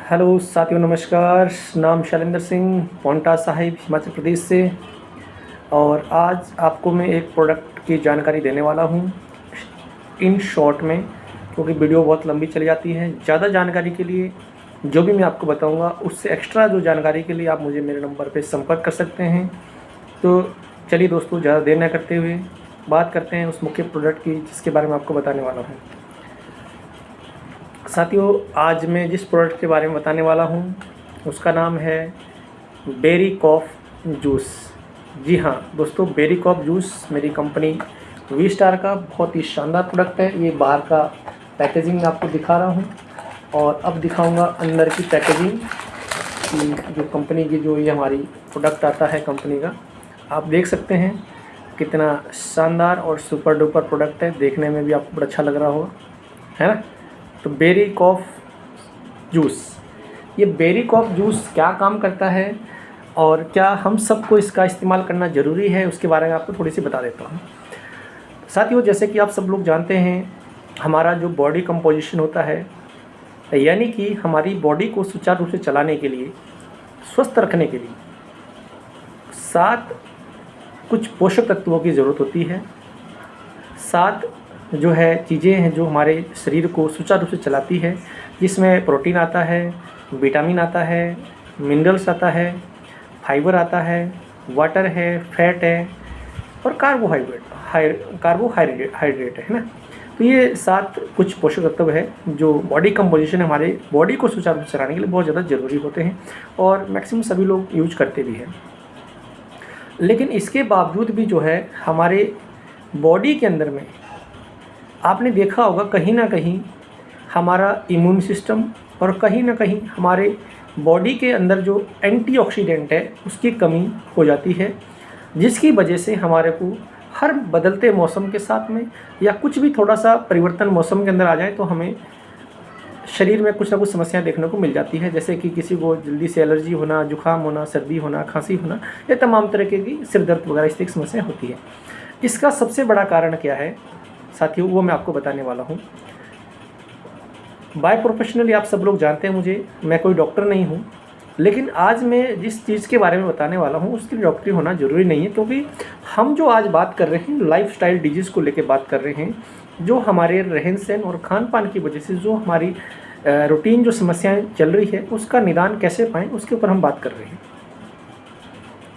Hello साथियों, नमस्कार। नाम शैलेंद्र सिंह, पांवटा साहिब, हिमाचल प्रदेश से। और आज आपको मैं एक प्रोडक्ट की जानकारी देने वाला हूँ इन शॉर्ट में, क्योंकि वीडियो बहुत लंबी चली जाती है। ज़्यादा जानकारी के लिए जो भी मैं आपको बताऊँगा उससे एक्स्ट्रा जो जानकारी के लिए आप मुझे मेरे नंबर पे संपर्क कर सकते हैं। तो चलिए दोस्तों, ज़्यादा देर न करते हुए बात करते हैं उस मुख्य प्रोडक्ट की जिसके बारे में आपको बताने वाला हूँ। साथियों, आज मैं जिस प्रोडक्ट के बारे में बताने वाला हूँ उसका नाम है बेरी कॉफ़ जूस। जी हाँ दोस्तों, बेरी कॉफ़ जूस मेरी कंपनी वी स्टार का बहुत ही शानदार प्रोडक्ट है। ये बाहर का पैकेजिंग आपको दिखा रहा हूँ और अब दिखाऊंगा अंदर की पैकेजिंग की, जो कंपनी की जो ये हमारी प्रोडक्ट आता है कंपनी का। आप देख सकते हैं कितना शानदार और सुपर डुपर प्रोडक्ट है। देखने में भी आपको बड़ा अच्छा लग रहा होगा, है ना। तो बेरी कॉफ़ जूस, ये बेरी कॉफ़ जूस क्या काम करता है और क्या हम सबको इसका इस्तेमाल करना ज़रूरी है, उसके बारे में आपको थोड़ी सी बता देता हूँ। साथियों, जैसे कि आप सब लोग जानते हैं, हमारा जो बॉडी कंपोजिशन होता है, यानी कि हमारी बॉडी को सुचारू रूप से चलाने के लिए, स्वस्थ रखने के लिए 7 कुछ पोषक तत्वों की ज़रूरत होती है। 7 जो है चीज़ें हैं जो हमारे शरीर को सुचारू रूप से चलाती है, जिसमें प्रोटीन आता है, विटामिन आता है, मिनरल्स आता है, फाइबर आता है, वाटर है, फैट है और कार्बोहाइड्रेट है ना। तो ये 7 कुछ पोषक तत्व है जो बॉडी कंपोजिशन है, हमारे बॉडी को सुचारू रूप से चलाने के लिए बहुत ज़्यादा ज़रूरी होते हैं और मैक्सिमम सभी लोग यूज करते भी हैं। लेकिन इसके बावजूद भी जो है हमारे बॉडी के अंदर में आपने देखा होगा कहीं ना कहीं हमारा इम्यून सिस्टम और कहीं ना कहीं हमारे बॉडी के अंदर जो एंटीऑक्सीडेंट है उसकी कमी हो जाती है, जिसकी वजह से हमारे को हर बदलते मौसम के साथ में या कुछ भी थोड़ा सा परिवर्तन मौसम के अंदर आ जाए तो हमें शरीर में कुछ ना कुछ समस्याएं देखने को मिल जाती है। जैसे कि किसी को जल्दी से एलर्जी होना, जुकाम होना, सर्दी होना, खांसी होना, ये तमाम तरह की सिर दर्द वगैरह इस तरह की समस्या होती है। इसका सबसे बड़ा कारण क्या है साथियों, वो मैं आपको बताने वाला हूँ। बाय प्रोफेशनली आप सब लोग जानते हैं मुझे, मैं कोई डॉक्टर नहीं हूँ, लेकिन आज मैं जिस चीज़ के बारे में बताने वाला हूँ उसकी डॉक्टरी होना ज़रूरी नहीं है, क्योंकि हम जो आज बात कर रहे हैं लाइफस्टाइल डिजीज़ को लेकर बात कर रहे हैं, जो हमारे रहन सहन और खान पान की वजह से जो हमारी रूटीन जो समस्याएं चल रही है उसका निदान कैसे पाएँ उसके ऊपर हम बात कर रहे हैं।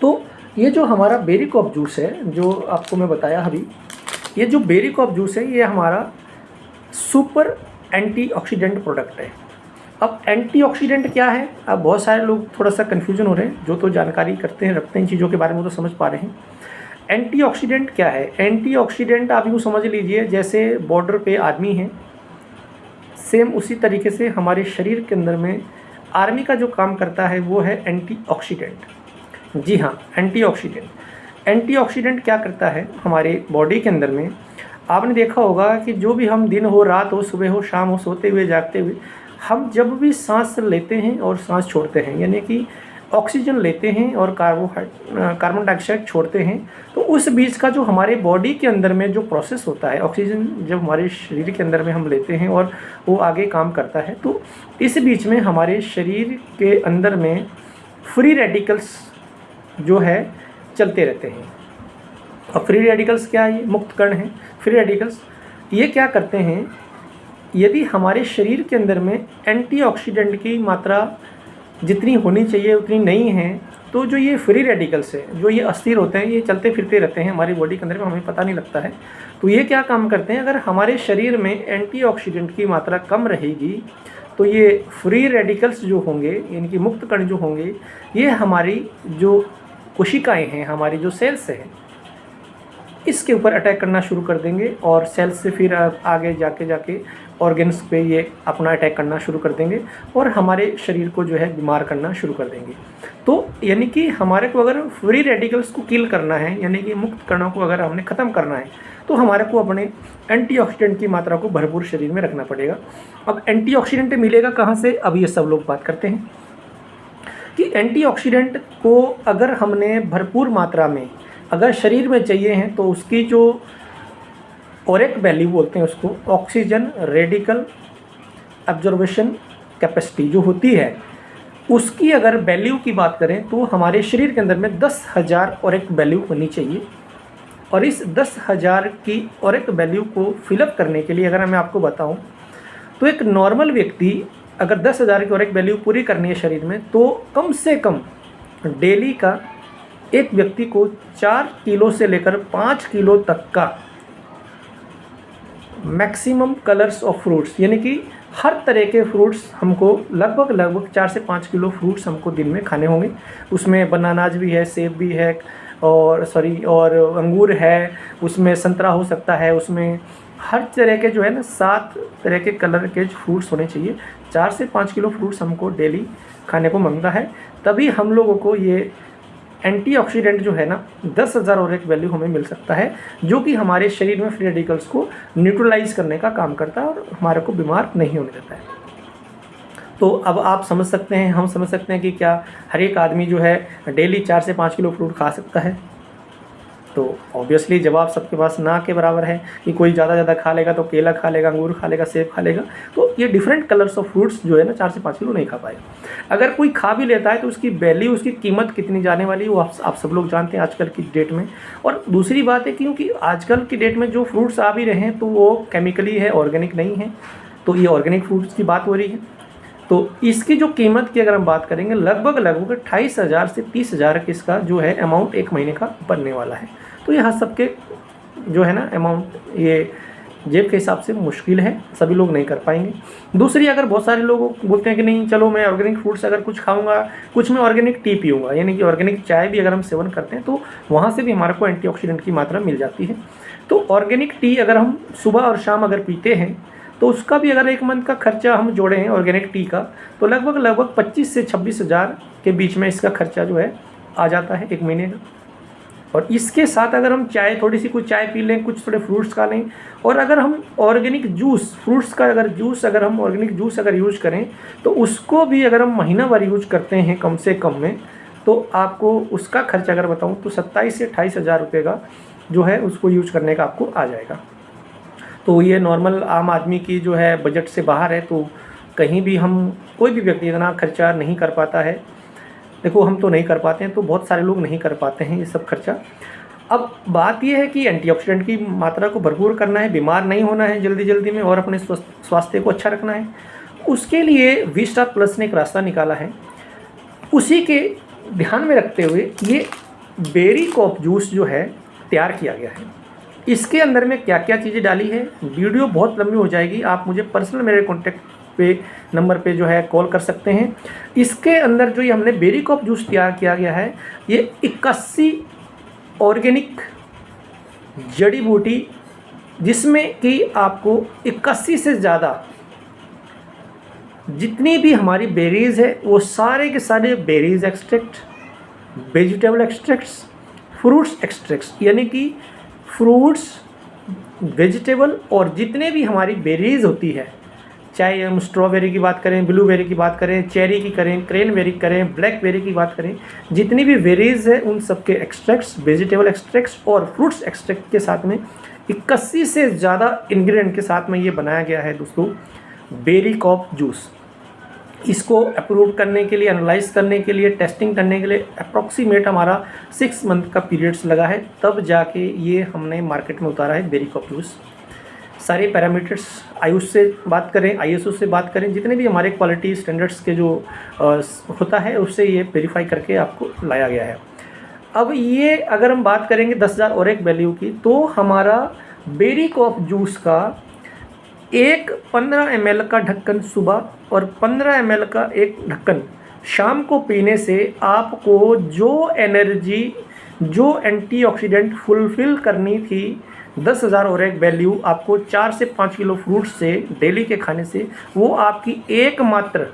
तो ये जो हमारा बेरी कॉफ़ जूस है, जो आपको मैं बताया अभी, ये जो बेरी कॉफ़ जूस है ये हमारा सुपर एंटीऑक्सीडेंट प्रोडक्ट है। अब एंटीऑक्सीडेंट क्या है, अब बहुत सारे लोग थोड़ा सा कन्फ्यूजन हो रहे हैं, जो तो जानकारी करते हैं, रखते हैं इन चीज़ों के बारे में, तो समझ पा रहे हैं। एंटीऑक्सीडेंट क्या है? एंटीऑक्सीडेंट आप यूँ समझ लीजिए जैसे बॉर्डर पे आर्मी है, सेम उसी तरीके से हमारे शरीर के अंदर में आर्मी का जो काम करता है वो है एंटीऑक्सीडेंट। जी हाँ, एंटीऑक्सीडेंट। एंटीऑक्सीडेंट क्या करता है हमारे बॉडी के अंदर में, आपने देखा होगा कि जो भी हम दिन हो, रात हो, सुबह हो, शाम हो, सोते हुए, जागते हुए, हम जब भी सांस लेते हैं और सांस छोड़ते हैं, यानी कि ऑक्सीजन लेते हैं और कार्बन डाइऑक्साइड छोड़ते हैं, तो उस बीच का जो हमारे बॉडी के अंदर में जो प्रोसेस होता है, ऑक्सीजन जब हमारे शरीर के अंदर में हम लेते हैं और वो आगे काम करता है, तो इस बीच में हमारे शरीर के अंदर में फ्री रेडिकल्स जो है चलते रहते हैं। अब फ्री रेडिकल्स क्या है? ये मुक्त कण हैं। फ्री रेडिकल्स ये क्या करते हैं, यदि हमारे शरीर के अंदर में एंटीऑक्सीडेंट की मात्रा जितनी होनी चाहिए उतनी नहीं है, तो जो ये फ्री रेडिकल्स है, जो ये अस्थिर होते हैं, ये चलते फिरते रहते हैं हमारी बॉडी के अंदर में, हमें पता नहीं लगता है। तो ये क्या काम करते हैं, अगर हमारे शरीर में एंटीऑक्सीडेंट की मात्रा कम रहेगी तो ये फ्री रेडिकल्स जो होंगे, इनकी मुक्त कण जो होंगे, ये हमारी जो कोशिकाएँ हैं, हमारी जो सेल्स हैं, इसके ऊपर अटैक करना शुरू कर देंगे और सेल्स से फिर आगे जाके ऑर्गन्स पे ये अपना अटैक करना शुरू कर देंगे और हमारे शरीर को जो है बीमार करना शुरू कर देंगे। तो यानी कि हमारे को अगर फ्री रेडिकल्स को किल करना है, यानी कि मुक्त कणों को अगर हमने ख़त्म करना है, तो हमारे को अपने एंटीऑक्सीडेंट की मात्रा को भरपूर शरीर में रखना पड़ेगा। अब एंटीऑक्सीडेंट मिलेगा कहाँ से, अब ये सब लोग बात करते हैं कि एंटीऑक्सीडेंट को अगर हमने भरपूर मात्रा में अगर शरीर में चाहिए हैं तो उसकी जो ओरेक वैल्यू बोलते हैं उसको, ऑक्सीजन रेडिकल ऑब्जर्वेशन कैपेसिटी जो होती है उसकी अगर वैल्यू की बात करें तो हमारे शरीर के अंदर में 10,000 और एक वैल्यू होनी चाहिए। और इस 10,000 की और एक वैल्यू को फिलअप करने के लिए अगर मैं आपको बताऊं तो एक नॉर्मल व्यक्ति अगर 10,000 की और एक वैल्यू पूरी करनी है शरीर में तो कम से कम डेली का एक व्यक्ति को 4 किलो से लेकर 5 किलो तक का मैक्सिमम कलर्स ऑफ फ्रूट्स यानी कि हर तरह के फ्रूट्स हमको लगभग 4 से 5 किलो फ्रूट्स हमको दिन में खाने होंगे। उसमें बनानाज भी है, सेब भी है और अंगूर है, उसमें संतरा हो सकता है, उसमें हर तरह के जो है ना 7 तरह के कलर के फ्रूट्स होने चाहिए। 4 से 5 किलो फ्रूट्स हमको डेली खाने को मांगता है, तभी हम लोगों को ये एंटीऑक्सीडेंट जो है ना 10,000 और एक वैल्यू हमें मिल सकता है, जो कि हमारे शरीर में फ्री रेडिकल्स को न्यूट्रलाइज करने का काम करता है और हमारे को बीमार नहीं होने देता है। तो अब आप समझ सकते हैं, हम समझ सकते हैं कि क्या हर एक आदमी जो है डेली 4 से 5 किलो फ्रूट खा सकता है। तो ऑब्वियसली जवाब सबके पास ना के बराबर है कि कोई ज़्यादा खा लेगा तो केला खा लेगा, अंगूर खा लेगा, सेब खा लेगा, तो ये डिफरेंट कलर्स ऑफ फ्रूट्स जो है ना 4 से 5 किलो नहीं खा पाएगा। अगर कोई खा भी लेता है तो उसकी वैल्यू, उसकी कीमत कितनी जाने वाली है वो आप सब लोग जानते हैं आजकल की डेट में। और दूसरी बात है क्योंकि आजकल की डेट में जो फ्रूट्स आ भी रहे हैं तो वो केमिकली है, ऑर्गेनिक नहीं है। तो ये ऑर्गेनिक फ्रूट्स की बात हो रही है, तो इसकी जो कीमत की अगर हम बात करेंगे लगभग 28,000 से 30,000 की इसका जो है अमाउंट एक महीने का बनने वाला है। तो यहाँ सबके जो है ना अमाउंट ये जेब के हिसाब से मुश्किल है, सभी लोग नहीं कर पाएंगे। दूसरी, अगर बहुत सारे लोग बोलते हैं कि नहीं चलो मैं ऑर्गेनिक फ्रूट्स अगर कुछ खाऊंगा, कुछ में ऑर्गेनिक टी पीऊँगा, यानी कि ऑर्गेनिक चाय भी अगर हम सेवन करते हैं तो वहाँ से भी हमारे को एंटीऑक्सीडेंट की मात्रा मिल जाती है। तो ऑर्गेनिक टी अगर हम सुबह और शाम अगर पीते हैं तो उसका भी अगर एक मंथ का खर्चा हम जोड़े हैं ऑर्गेनिक टी का तो लगभग 25 से 26,000 के बीच में इसका खर्चा जो है आ जाता है एक महीने का। और इसके साथ अगर हम चाय, थोड़ी सी कुछ चाय पी लें, कुछ थोड़े फ्रूट्स खा लें, और अगर हम ऑर्गेनिक जूस, फ्रूट्स का अगर जूस अगर हम ऑर्गेनिक जूस अगर यूज़ करें तो उसको भी अगर हम महीना भर यूज करते हैं कम से कम में, तो आपको उसका खर्चा अगर बताऊँ तो 27 से 28,000 रुपये का जो है उसको यूज करने का आपको आ जाएगा। तो ये नॉर्मल आम आदमी की जो है बजट से बाहर है। तो कहीं भी हम, कोई भी व्यक्ति इतना खर्चा नहीं कर पाता है। देखो हम तो नहीं कर पाते हैं, तो बहुत सारे लोग नहीं कर पाते हैं ये सब खर्चा। अब बात ये है कि एंटीऑक्सीडेंट की मात्रा को भरपूर करना है, बीमार नहीं होना है जल्दी में, और अपने स्वास्थ्य को अच्छा रखना है। उसके लिए वी स्टार प्लस ने एक रास्ता निकाला है। उसी के ध्यान में रखते हुए ये बेरी कॉप जूस जो है तैयार किया गया है। इसके अंदर में क्या क्या चीज़ें डाली है, वीडियो बहुत लंबी हो जाएगी, आप मुझे पर्सनल मेरे कॉन्टैक्ट पे नंबर पे जो है कॉल कर सकते हैं। इसके अंदर जो ये हमने बेरी कॉप जूस तैयार किया गया है, ये 81 ऑर्गेनिक जड़ी बूटी, जिसमें कि आपको 81 से ज़्यादा जितनी भी हमारी बेरीज़ है वो सारे के सारे berries extract, vegetable extracts, fruits extracts, यानी कि फ्रूट्स, वेजिटेबल और जितने भी हमारी बेरीज़ होती है, चाहे हम स्ट्रॉबेरी की बात करें, ब्लूबेरी की बात करें, चेरी की करें, क्रेनबेरी करें, ब्लैकबेरी की बात करें, जितनी भी बेरीज़ है उन सब के एक्सट्रैक्ट्स, वेजिटेबल एक्सट्रैक्ट्स और फ्रूट्स एक्सट्रैक्ट के साथ में 81 से ज़्यादा इंग्रेडिएंट के साथ में ये बनाया गया है दोस्तों बेरी कॉप जूस। इसको अप्रूव करने के लिए, एनालाइज करने के लिए, टेस्टिंग करने के लिए अप्रॉक्सीमेट हमारा 6 मंथ का पीरियड्स लगा है, तब जाके ये हमने मार्केट में उतारा है बेरी कॉप जूस। सारे पैरामीटर्स आयुष से बात करें, ISO से बात करें, जितने भी हमारे क्वालिटी स्टैंडर्ड्स के जो होता है उससे ये वेरीफाई करके आपको लाया गया है। अब ये अगर हम बात करेंगे 10,000 और एक वैल्यू की, तो हमारा बेरी कॉप जूस का एक 15 ml का ढक्कन सुबह और 15 ml का एक ढक्कन शाम को पीने से आपको जो एनर्जी, जो एंटीऑक्सीडेंट फुलफिल करनी थी 10,000 और एक वैल्यू आपको 4 से 5 किलो फ्रूट्स से डेली के खाने से, वो आपकी एकमात्र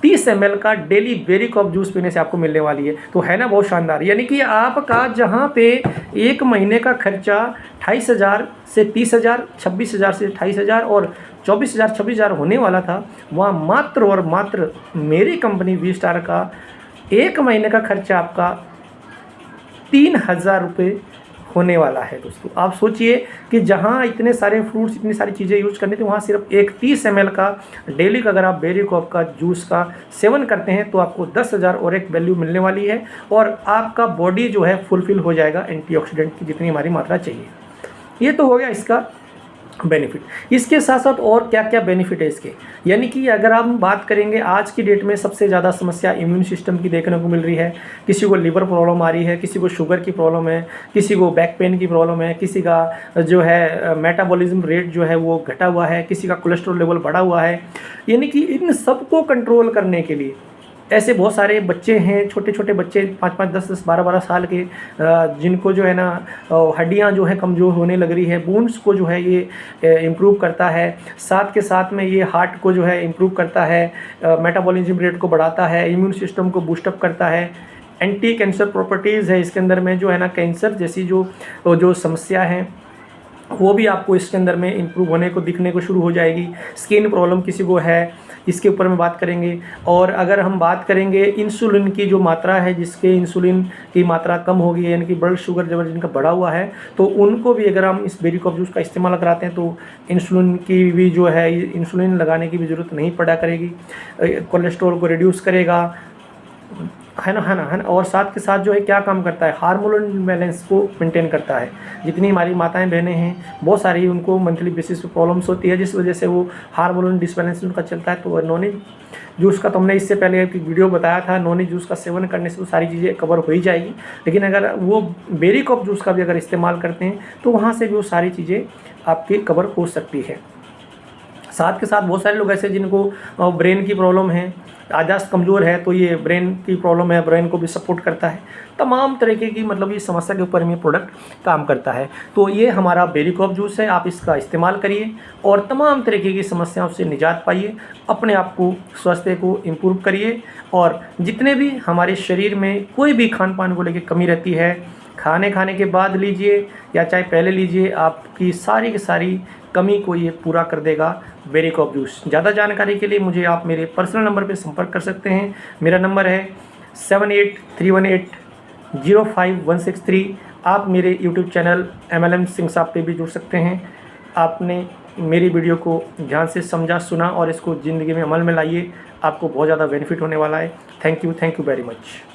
30 ml का डेली बेरी कॉप जूस पीने से आपको मिलने वाली है। तो है ना बहुत शानदार। यानी कि आपका जहाँ पे एक महीने का खर्चा 28,000 से 30,000, 26,000 से 28,000 और 24,000 26,000 होने वाला था, वहाँ मात्र और मात्र मेरी कंपनी वी स्टार का एक महीने का खर्चा आपका 3,000 रुपये होने वाला है दोस्तों। आप सोचिए कि जहाँ इतने सारे फ्रूट्स, इतनी सारी चीज़ें यूज़ करनी थी, वहाँ सिर्फ एक 30 ml का डेली का अगर आप बेरीकॉप का जूस का सेवन करते हैं तो आपको 10,000 और एक वैल्यू मिलने वाली है, और आपका बॉडी जो है फुलफिल हो जाएगा एंटीऑक्सीडेंट की जितनी हमारी मात्रा चाहिए। ये तो हो गया इसका बेनिफिट। इसके साथ साथ और क्या क्या बेनिफिट है इसके, यानी कि अगर हम बात करेंगे आज की डेट में सबसे ज़्यादा समस्या इम्यून सिस्टम की देखने को मिल रही है। किसी को लिवर प्रॉब्लम आ रही है, किसी को शुगर की प्रॉब्लम है, किसी को बैक पेन की प्रॉब्लम है, किसी का जो है मेटाबॉलिज्म रेट जो है वो घटा हुआ है, किसी का कोलेस्ट्रॉल लेवल बढ़ा हुआ है। यानी कि इन सबको कंट्रोल करने के लिए ऐसे बहुत सारे बच्चे हैं, छोटे छोटे बच्चे 5-5, 10-10, 12-12 साल के, जिनको जो है ना हड्डियां जो है कमज़ोर होने लग रही है, बोन्स को जो है ये इम्प्रूव करता है। साथ के साथ में ये हार्ट को जो है इम्प्रूव करता है, मेटाबॉलिज्म रेट को बढ़ाता है, इम्यून सिस्टम को बूस्टअप करता है। एंटी कैंसर प्रॉपर्टीज़ है इसके अंदर में, जो है ना कैंसर जैसी जो समस्या है वो भी आपको इसके अंदर में इम्प्रूव होने को दिखने को शुरू हो जाएगी। स्किन प्रॉब्लम किसी को है, इसके ऊपर में बात करेंगे। और अगर हम बात करेंगे इंसुलिन की जो मात्रा है, जिसके इंसुलिन की मात्रा कम होगी, यानी कि ब्लड शुगर जब जिनका बढ़ा हुआ है, तो उनको भी अगर हम इस बेरीकॉप जूस का इस्तेमाल कराते हैं तो इंसुलिन की भी जो है, इंसुलिन लगाने की भी ज़रूरत नहीं पड़ा करेगी। कोलेस्ट्रॉल को रिड्यूस करेगा, है ना। और साथ के साथ जो है क्या काम करता है, हार्मोनल बैलेंस को मेंटेन करता है। जितनी हमारी माताएं बहनें हैं, बहुत सारी उनको मंथली बेसिस पे प्रॉब्लम्स होती है, जिस वजह से वो हार्मोनल डिसबैलेंस उनका चलता है। तो नॉनी जूस का तो हमने इससे पहले एक वीडियो बताया था, नॉनी जूस का सेवन करने से वो सारी चीज़ें कवर हो ही जाएगी। लेकिन अगर वो बेरीकॉप जूस का भी अगर इस्तेमाल करते हैं तो वहाँ से भी वो सारी चीज़ें आपकी कवर हो सकती है। साथ के साथ बहुत सारे लोग ऐसे जिनको ब्रेन की प्रॉब्लम है, याददाश्त कमज़ोर है, तो ये ब्रेन की प्रॉब्लम है, ब्रेन को भी सपोर्ट करता है। तमाम तरीके की मतलब ये समस्या के ऊपर में प्रोडक्ट काम करता है। तो ये हमारा बेरीकॉप जूस है, आप इसका इस्तेमाल करिए और तमाम तरीके की समस्याओं से निजात पाइए, अपने आप को, स्वास्थ्य को इम्प्रूव करिए। और जितने भी हमारे शरीर में कोई भी खान पान को लेकर कमी रहती है, खाने के बाद लीजिए या चाहे पहले लीजिए, आपकी सारी की सारी कमी को ये पूरा कर देगा बेरीकॉप जूस। ज़्यादा जानकारी के लिए मुझे आप मेरे पर्सनल नंबर पर संपर्क कर सकते हैं। मेरा नंबर है 7831805163। आप मेरे यूट्यूब चैनल MLM सिंह साहब पे भी जुड़ सकते हैं। आपने मेरी वीडियो को ध्यान से समझा, सुना और इसको ज़िंदगी में अमल में लाइए, आपको बहुत ज़्यादा बेनिफिट होने वाला है। Thank you very much.